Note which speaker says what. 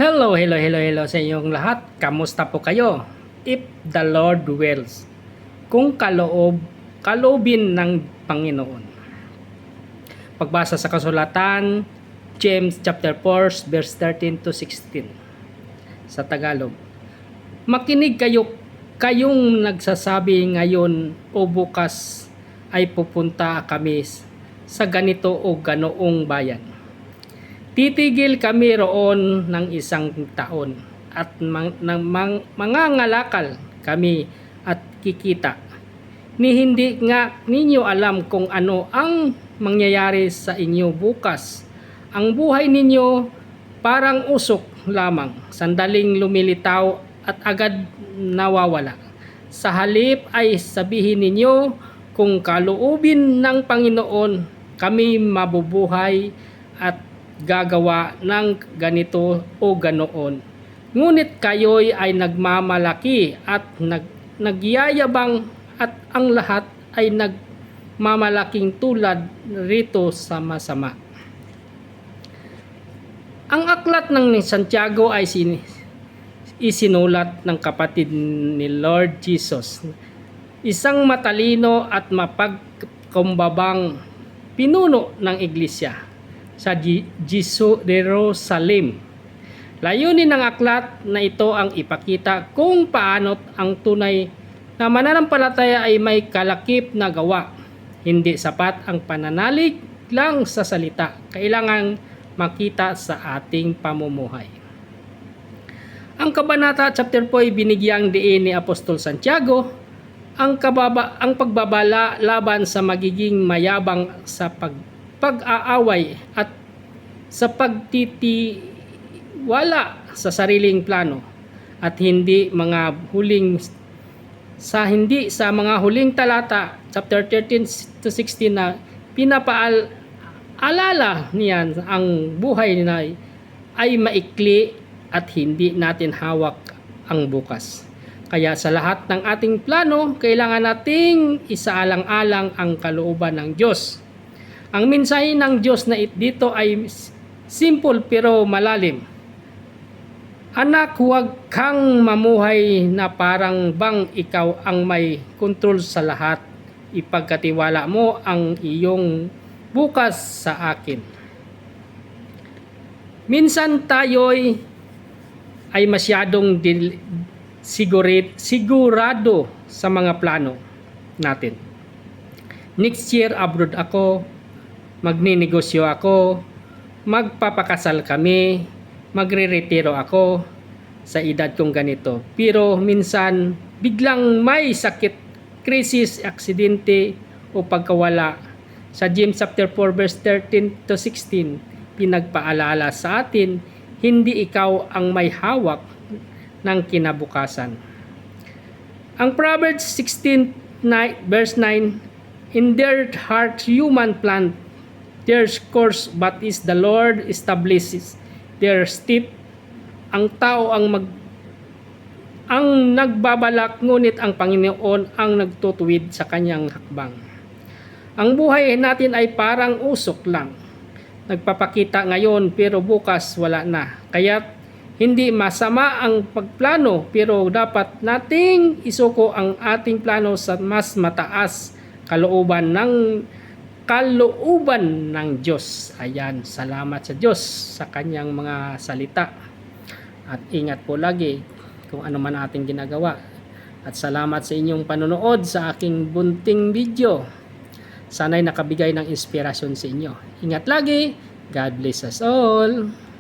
Speaker 1: Hello sa inyong lahat. Kamusta po kayo? If the Lord wills. Kung kaloobin ng Panginoon. Pagbasa sa kasulatan, James chapter 4 verse 13 to 16. Sa Tagalog. Makinig kayong nagsasabi ngayon o bukas ay pupunta kami sa ganito o ganoong bayan. Titigil kami roon ng isang taon at mangangalakal kami at kikita. Ni hindi nga ninyo alam kung ano ang mangyayari sa inyo bukas. Ang buhay ninyo parang usok lamang, sandaling lumilitaw at agad nawawala. Sa halip ay sabihin ninyo, kung kaloobin ng Panginoon, kami mabubuhay at gagawa ng ganito o ganoon. Ngunit kayo'y ay nagmamalaki at nagyayabang at ang lahat ay nagmamalaking tulad rito sa masama. Ang aklat ng Santiago ay isinulat ng kapatid ni Lord Jesus, isang matalino at mapagkumbabang pinuno ng iglesia sa Jerusalem. Layunin ng aklat na ito ang ipakita kung paano ang tunay na mananampalataya ay may kalakip na gawa. Hindi sapat ang pananalig lang sa salita. Kailangan makita sa ating pamumuhay. Ang Kabanata chapter 4 ay binigyang diin ni Apostol Santiago ang pagbabala laban sa magiging mayabang sa pag-aaway at sa pagtitiwala sa sariling plano at hindi sa mga huling talata chapter 13 to 16 na pinapaalala niyan ang buhay na ay maikli at hindi natin hawak ang bukas. Kaya sa lahat ng ating plano, kailangan nating isaalang-alang ang kalooban ng Diyos. Ang mensahe ng Diyos na dito ay simple pero malalim. Anak, huwag kang mamuhay na parang bang ikaw ang may kontrol sa lahat. Ipagkatiwala mo ang iyong bukas sa akin. Minsan tayo'y ay masyadong sigurado sa mga plano natin. Next year, abroad ako, magninegosyo ako, magpapakasal kami, magre-retiro ako sa edad kong ganito. Pero minsan, biglang may sakit, krisis, aksidente o pagkawala. Sa James chapter 4 verse 13 to 16, pinagpaalala sa atin, hindi ikaw ang may hawak ng kinabukasan. Ang Proverbs 16 verse 9, in their heart human plan their course, but is the Lord establishes their step. Ang tao ang nagbabalak, ngunit ang Panginoon ang nagtutuwid sa kanyang hakbang. Ang buhay natin ay parang usok lang. Nagpapakita ngayon pero bukas wala na. Kaya hindi masama ang pagplano, pero dapat nating isuko ang ating plano sa mas mataas kalooban ng Diyos. Ayan, salamat sa Diyos sa kanyang mga salita. At ingat po lagi kung ano man ating ginagawa. At salamat sa inyong panonood sa aking bunting video. Sana'y nakabigay ng inspirasyon sa inyo. Ingat lagi. God bless us all.